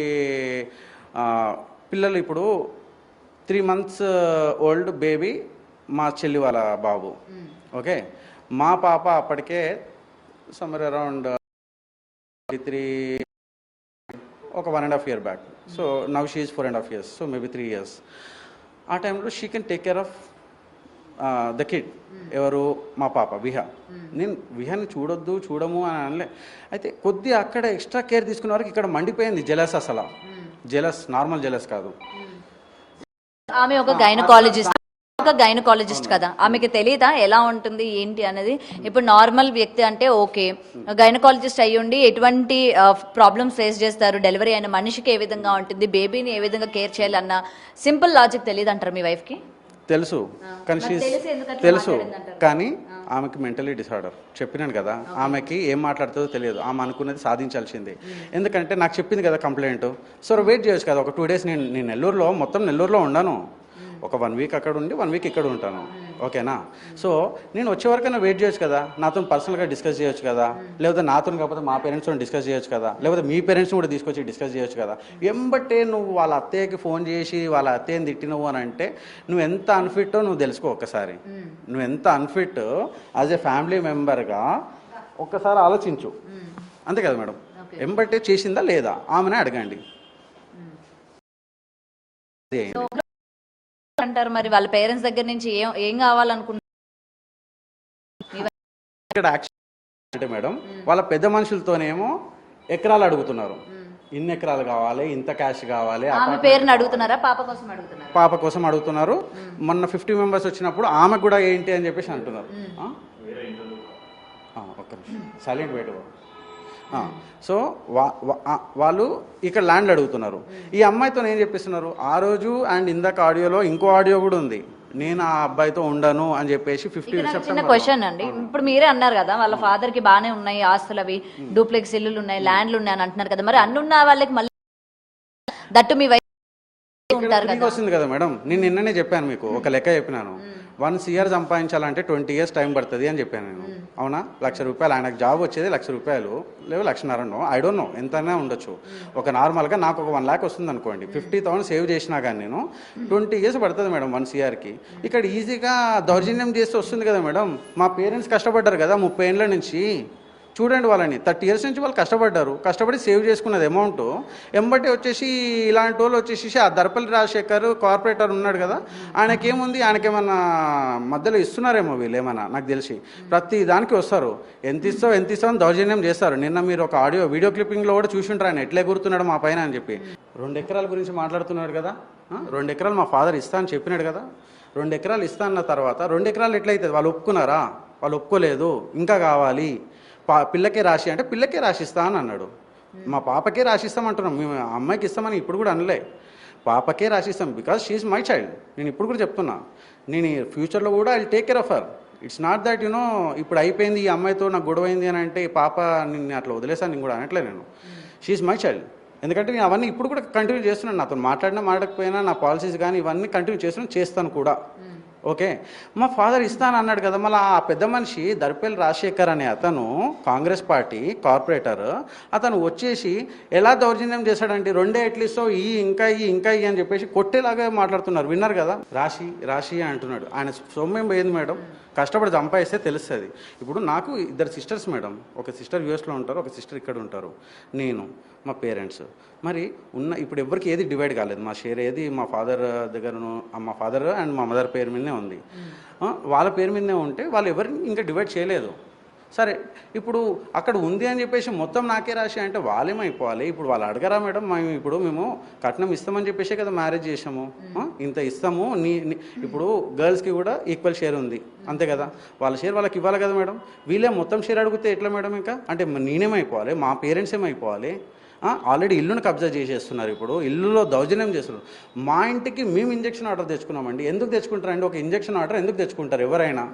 పిల్లలు ఇప్పుడు 3 months ఓల్డ్ బేబీ మా చెల్లి వాళ్ళ బాబు. ఓకే, మా పాప అప్పటికే సమ్మర్ అరౌండ్ 3 ఒక 1.5 year back. So now she is 4.5 years, so maybe 3 years. ఆ టైంలో she can take care of the kid. ఎవరు? మా పాప విహా. నేను విహాన్ని చూడము అని అనలే. అయితే కొద్దిగా అక్కడ ఎక్స్ట్రా కేర్ తీసుకునే వరకు ఇక్కడ మండిపోయింది జెలస్. అసలు జెలస్, నార్మల్ జెలస్ కాదు. ఆమె ఒక గైనకాలజిస్ట్ కదా, ఆమెకి తెలియదా ఎలా ఉంటుంది ఏంటి అనేది? ఇప్పుడు నార్మల్ వ్యక్తి అంటే ఓకే, గైనకాలజిస్ట్ అయ్యుండి ఎటువంటి ప్రాబ్లమ్స్ ఫేస్ చేస్తారు, డెలివరీ అయిన మనిషికి ఏ విధంగా ఉంటుంది, బేబీని ఏ విధంగా కేర్ చేయాలన్న సింపుల్ లాజిక్ తెలియదు అంటారు మీ వైఫ్కి? తెలుసు, కానీ తెలుసు కానీ ఆమెకి మెంటలీ డిసార్డర్. చెప్పినాను కదా, ఆమెకి ఏం మాట్లాడుతుందో తెలియదు. ఆమె అనుకున్నది సాధించాల్సిందే. ఎందుకంటే నాకు చెప్పింది కదా కంప్లైంట్. సో వెయిట్ చేయొచ్చు కదా, ఒక 2 days. నేను నెల్లూరులో ఉన్నాను. ఒక 1 week అక్కడ ఉండి 1 week ఇక్కడ ఉంటాను. ఓకేనా? సో నేను వచ్చే వరకైనా వెయిట్ చేయొచ్చు కదా, నాతో పర్సనల్గా డిస్కస్ చేయొచ్చు కదా, లేకపోతే నాతో కాకపోతే మా పేరెంట్స్తో డిస్కస్ చేయొచ్చు కదా, లేకపోతే మీ పేరెంట్స్ని కూడా తీసుకొచ్చి డిస్కస్ చేయొచ్చు కదా. ఎంబట్టే నువ్వు వాళ్ళ అత్తయ్యకి ఫోన్ చేసి వాళ్ళ అత్తయ్యని తిట్టినవు అని అంటే నువ్వు ఎంత అన్ఫిట్టో నువ్వు తెలుసుకో ఒక్కసారి. నువ్వు ఎంత అన్ఫిట్ యాజ్ ఏ ఫ్యామిలీ మెంబర్గా ఒక్కసారి ఆలోచించు. అంతే కదా మేడం? ఎంబట్టే చేసిందా లేదా ఆమెనే అడగండి. అంటారు మరి వాళ్ళ పేరెంట్స్ దగ్గర నుంచి ఏం కావాలనుకుంటున్నారు అంటే మేడం, వాళ్ళ పెద్ద మనుషులతోనేమో ఎకరాలు అడుగుతున్నారు. ఇన్ని ఎకరాలు కావాలి, ఇంత క్యాష్ కావాలి. ఆమె పేరుని అడుగుతున్నారా? పాప కోసం అడుగుతున్నారు. మొన్న 50 members వచ్చినప్పుడు ఆమె కూడా ఏంటి అని చెప్పేసి అంటున్నారు. ఒక్క నిమిషం సైలెంట్ వెయిట్. సో వాళ్ళు ఇక్కడ ల్యాండ్ అడుగుతున్నారు. ఈ అమ్మాయితో ఏం చెప్పిస్తున్నారు ఆ రోజు, అండ్ ఇందాక ఆడియోలో ఇంకో ఆడియో కూడా ఉంది, నేను ఆ అబ్బాయితో ఉండను అని చెప్పేసి 50 చిన్న క్వశ్చన్ అండి. ఇప్పుడు మీరే అన్నారు కదా వాళ్ళ ఫాదర్ కి బానే ఉన్నాయి ఆస్తులు, అవి డూప్లెక్స్ ఇల్లులు ఉన్నాయి, ల్యాండ్లు ఉన్నాయి అని అంటున్నారు కదా, మరి అన్నున్న వాళ్ళకి మళ్ళీ దట్టు మీ వైఫ్ వస్తుంది కదా మేడం. నేను నిన్ననే చెప్పాను మీకు, ఒక లెక్క చెప్పినాను. 1 year సంపాదించాలంటే 20 years టైం పడుతుంది అని చెప్పాను నేను. అవునా? ₹1,00,000 ఆయనకు జాబ్ వచ్చేది ₹1,00,000 లేవు ₹1,50,000, ఐ డోంట్ నో ఎంతైనా ఉండొచ్చు. ఒక నార్మల్గా నాకు ఒక 1 lakh వస్తుంది అనుకోండి, 50,000 సేవ్ చేసినా కానీ నేను 20 years పడుతుంది మేడం 1 yearకి. ఇక్కడ ఈజీగా దౌర్జన్యం చేస్తే వస్తుంది కదా మేడం. మా పేరెంట్స్ కష్టపడ్డారు కదా 30 ఏళ్ళ నుంచి. చూడండి వాళ్ళని 30 years నుంచి వాళ్ళు కష్టపడి సేవ్ చేసుకున్నది అమౌంట్ ఎంబటి వచ్చేసి ఇలాంటి వాళ్ళు వచ్చేసి ఆ దర్పల్లి రాజశేఖర్ కార్పొరేటర్ ఉన్నాడు కదా, ఆయనకేమన్నా మధ్యలో ఇస్తున్నారేమో వీళ్ళు ఏమన్నా, నాకు తెలిసి ప్రతి దానికి వస్తారు, ఎంత ఇస్తావు అని దౌర్జన్యం చేస్తారు. నిన్న మీరు ఒక వీడియో క్లిప్పింగ్లో కూడా చూసి ఉంటారు ఆయన ఎట్లే గుర్తున్నాడు మా పైన అని చెప్పి. 2 ఎకరాల గురించి మాట్లాడుతున్నాడు కదా, 2 ఎకరాలు మా ఫాదర్ ఇస్తా అని చెప్పినాడు కదా, 2 ఎకరాలు ఇస్తా అన్న తర్వాత 2 ఎకరాలు ఎట్లయితుంది, వాళ్ళు ఒప్పుకున్నారా? వాళ్ళు ఒప్పుకోలేదు, ఇంకా కావాలి, పిల్లకే రాసి అంటే పిల్లకే రాసిస్తా అని అన్నాడు. మా పాపకే రాసిస్తామంటున్నాం, మేము అమ్మాయికి ఇస్తామని ఇప్పుడు కూడా అనలే, పాపకే రాసిస్తాం, బికాజ్ షీఈ్ మై చైల్డ్. నేను ఇప్పుడు కూడా చెప్తున్నా, నేను ఫ్యూచర్లో కూడా I take care of her. It's not that ఇప్పుడు అయిపోయింది ఈ అమ్మాయితో నాకు గొడవైంది అని అంటే ఈ పాప నిన్ను అట్లా వదిలేసాను నేను కూడా అనట్లే. నేను షీఈ్ మై చైల్డ్. ఎందుకంటే నేను అవన్నీ ఇప్పుడు కూడా కంటిన్యూ చేస్తున్నాను, నాతో మాట్లాడకపోయినా నా పాలసీస్ కానీ ఇవన్నీ కంటిన్యూ చేస్తాను కూడా. ఓకే, మా ఫాదర్ ఇస్తాను అన్నాడు కదా, మళ్ళీ ఆ పెద్ద మనిషి దర్పల్లి రాజశేఖర్ అనే అతను కాంగ్రెస్ పార్టీ కార్పొరేటర్, అతను వచ్చేసి ఎలా దౌర్జన్యం చేశాడంటే 2 ఎట్లీస్తో ఇంకా అని చెప్పేసి కొట్టేలాగా మాట్లాడుతున్నారు. విన్నారు కదా, రాశి అంటున్నాడు. ఆయన సొమ్మేం పోయింది మేడం, కష్టపడి సంపాదిస్తే తెలుస్తుంది. ఇప్పుడు నాకు 2 సిస్టర్స్ మేడం, ఒక సిస్టర్ యూఎస్లో ఉంటారు, ఒక సిస్టర్ ఇక్కడ ఉంటారు, నేను మా పేరెంట్స్. మరి ఇప్పుడు ఎవరికి ఏది డివైడ్ కాలేదు, మా షేర్ ఏది మా ఫాదర్ దగ్గరను, మా ఫాదర్ అండ్ మా మదర్ పేరు మీదనే ఉంది. వాళ్ళ పేరు మీదనే ఉంటే వాళ్ళు ఎవరిని ఇంకా డివైడ్ చేయలేదు. సరే, ఇప్పుడు అక్కడ ఉంది అని చెప్పేసి మొత్తం నాకే రాసి అంటే వాళ్ళేమైపోవాలి? ఇప్పుడు వాళ్ళు అడగరా మేడం, మేము కట్నం ఇస్తామని చెప్పేసే కదా మ్యారేజ్ చేసాము, ఇంత ఇస్తాము, ఇప్పుడు గర్ల్స్కి కూడా ఈక్వల్ షేర్ ఉంది అంతే కదా, వాళ్ళ షేర్ వాళ్ళకి ఇవ్వాలి కదా మేడం. వీళ్ళే మొత్తం షేర్ అడిగితే ఎట్లా మేడం? ఇంకా అంటే నేనేమైపోవాలి, మా పేరెంట్స్ ఏమైపోవాలి? ఆల్రెడీ ఇల్లును కబ్జా చేసేస్తున్నారు, ఇప్పుడు ఇల్లులో దౌర్జన్యం చేస్తున్నారు. మా ఇంటికి మేము ఇంజక్షన్ ఆర్డర్ తెచ్చుకున్నామండి. ఎందుకు తెచ్చుకుంటారండి? ఒక ఇంజక్షన్ ఆర్డర్ ఎందుకు తెచ్చుకుంటారు ఎవరైనా?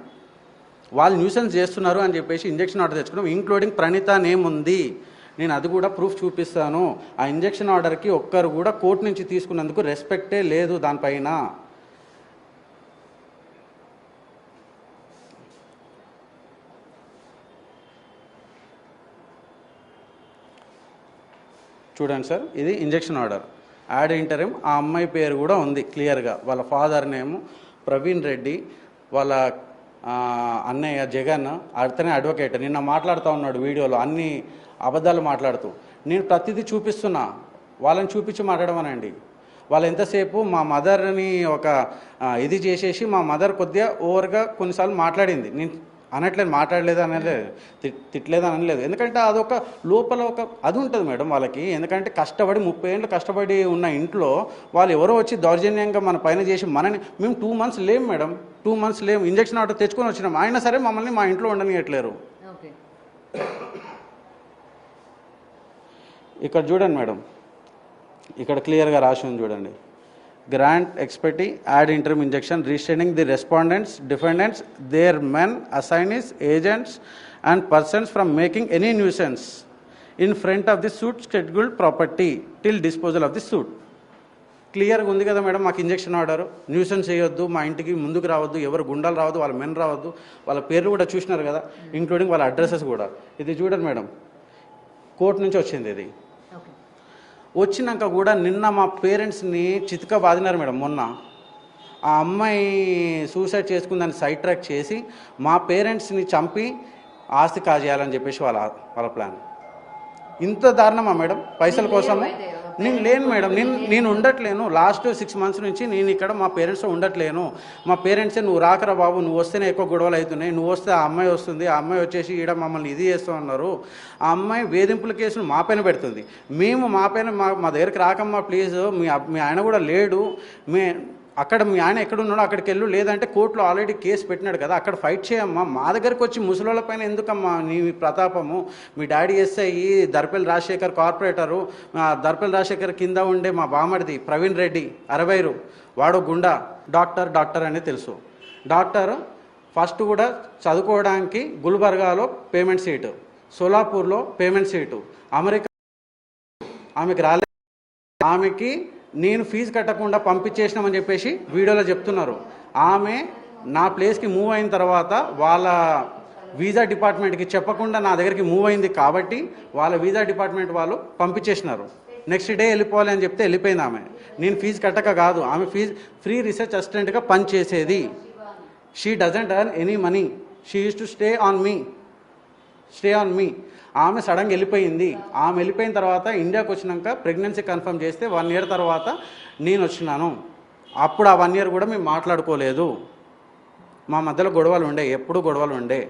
వాళ్ళు న్యూసెన్స్ చేస్తున్నారు అని చెప్పేసి ఇంజక్షన్ ఆర్డర్ తెచ్చుకున్నాం, ఇంక్లూడింగ్ ప్రణీత నేమ్ ఉంది. నేను అది కూడా ప్రూఫ్ చూపిస్తాను. ఆ ఇంజక్షన్ ఆర్డర్కి ఒక్కరు కూడా కోర్టు నుంచి తీసుకున్నందుకు రెస్పెక్టే లేదు దానిపైన. చూడండి సార్, ఇది ఇంజక్షన్ ఆర్డర్, యాడ్ ఇంటరిమ్. ఆ అమ్మాయి పేరు కూడా ఉంది క్లియర్గా. వాళ్ళ ఫాదర్ నేము ప్రవీణ్ రెడ్డి, వాళ్ళ అన్నయ్య జగన్, అతనే అడ్వకేట్. నిన్న మాట్లాడుతూ ఉన్నాడు వీడియోలో అన్ని అబద్ధాలు మాట్లాడుతూ. నేను ప్రతిదీ చూపిస్తున్నా, వాళ్ళని చూపించి మాట్లాడమనండి. వాళ్ళు ఎంతసేపు మా మదర్ని ఒక ఇది చేసేసి మా మదర్ కొద్దిగా ఓవర్గా కొన్నిసార్లు మాట్లాడింది. నేను అనట్లేదు, మాట్లాడలేదు అనలేదు, తిట్టలేదు అనలేదు. ఎందుకంటే అదొక లోపల ఒక అది ఉంటుంది మేడం వాళ్ళకి. ఎందుకంటే కష్టపడి 30 ఏళ్ళు కష్టపడి ఉన్న ఇంట్లో వాళ్ళు ఎవరో వచ్చి దౌర్జన్యంగా మన పైన చేసి మేము 2 months లేము మేడం, 2 months లేము. ఇంజక్షన్ ఆర్డర్ తెచ్చుకొని వచ్చినాం, అయినా సరే మమ్మల్ని మా ఇంట్లో ఉండనియట్లేరు. ఇక్కడ చూడండి మేడం, ఇక్కడ క్లియర్గా రాసి ఉంది చూడండి. Grant ex parte ad interim injunction restraining the respondents defendants their men assignees agents and persons from making any nuisance in front of the suit scheduled property till disposal of the suit. క్లియర్గా ఉంది కదా madam మాకు injection order. Nuisance చేయొద్దు, మా ఇంటికి ముందుకు రావద్దు, ఎవరు గుండాలు రావద్దు, వాళ్ళ మెన్ రావద్దు. వాళ్ళ పేర్లు కూడా చూసినారు కదా, ఇంక్లూడింగ్ వాళ్ళ అడ్రసెస్ కూడా. ఇది చూడండి మేడం, కోర్టు నుంచి వచ్చింది. ఇది వచ్చినాక కూడా నిన్న మా పేరెంట్స్ని చితక బాదినారు మేడం. మొన్న ఆ అమ్మాయి సూసైడ్ చేసుకుందని సైడ్ ట్రాక్ చేసి మా పేరెంట్స్ని చంపి ఆస్తి కాజేయాలని చెప్పేసి వాళ్ళ ప్లాన్. ఇంత దారుణమా మేడం పైసల కోసము? నేను లేను మేడం, నేను ఉండట్లేను. లాస్ట్ 6 months నుంచి నేను ఇక్కడ మా పేరెంట్స్తో ఉండట్లేను. మా పేరెంట్సే నువ్వు రాకరా బాబు, నువ్వు వస్తేనే ఎక్కువ గొడవలు అవుతున్నాయి, నువ్వు వస్తే ఆ అమ్మాయి వస్తుంది, ఆ అమ్మాయి వచ్చేసి ఈడ మమ్మల్ని ఇది చేస్తూ ఉన్నారు. ఆ అమ్మాయి వేధింపుల కేసును మా పైన పెడుతుంది. మేము మా పైన మా దగ్గరికి రాకమ్మా ప్లీజ్, మీ ఆయన కూడా లేడు, అక్కడ మీ ఆయన ఎక్కడున్నాడో అక్కడికి వెళ్ళు, లేదంటే కోర్టులో ఆల్రెడీ కేసు పెట్టినాడు కదా అక్కడ ఫైట్ చేయమ్మా, మా దగ్గరికి వచ్చి ముసలోళ్ళ పైన ఎందుకమ్మా నీ ప్రతాపము? మీ daddy SI Darpalli Rajasekhar corporator, Darpalli Rajasekhar కింద ఉండే మా బామడిది ప్రవీణ్ రెడ్డి 60 వాడు గుండా డాక్టర్ అని తెలుసు. డాక్టర్ ఫస్ట్ కూడా చదువుకోవడానికి గుల్బర్గాలో పేమెంట్ సీటు, సోలాపూర్లో పేమెంట్ సీటు, అమెరికా ఆమెకి రాలేదు. ఆమెకి నేను ఫీజు కట్టకుండా పంపించేసినామని చెప్పేసి వీడియోలో చెప్తున్నారు. ఆమె నా ప్లేస్కి మూవ్ అయిన తర్వాత వాళ్ళ వీసా డిపార్ట్మెంట్కి చెప్పకుండా నా దగ్గరికి మూవ్ అయింది కాబట్టి వాళ్ళ వీసా డిపార్ట్మెంట్ వాళ్ళు పంపించేసినారు. నెక్స్ట్ డే వెళ్ళిపోవాలి అని చెప్తే వెళ్ళిపోయింది ఆమె. నేను ఫీజు కట్టక కాదు, ఆమె ఫ్రీ రీసెర్చ్ అసిస్టెంట్గా పనిచేసేది. She doesn't earn any money, she use to stay on me. ఆమె సడన్గా వెళ్ళిపోయింది. ఆమె వెళ్ళిపోయిన తర్వాత ఇండియాకి వచ్చినాక ప్రెగ్నెన్సీ కన్ఫర్మ్ చేస్తే 1 ఇయర్ తర్వాత నేను వచ్చినాను. అప్పుడు ఆ 1 ఇయర్ కూడా మేము మాట్లాడుకోలేదు. మా మధ్యలో గొడవలు ఉండే, ఎప్పుడు గొడవలు ఉండే.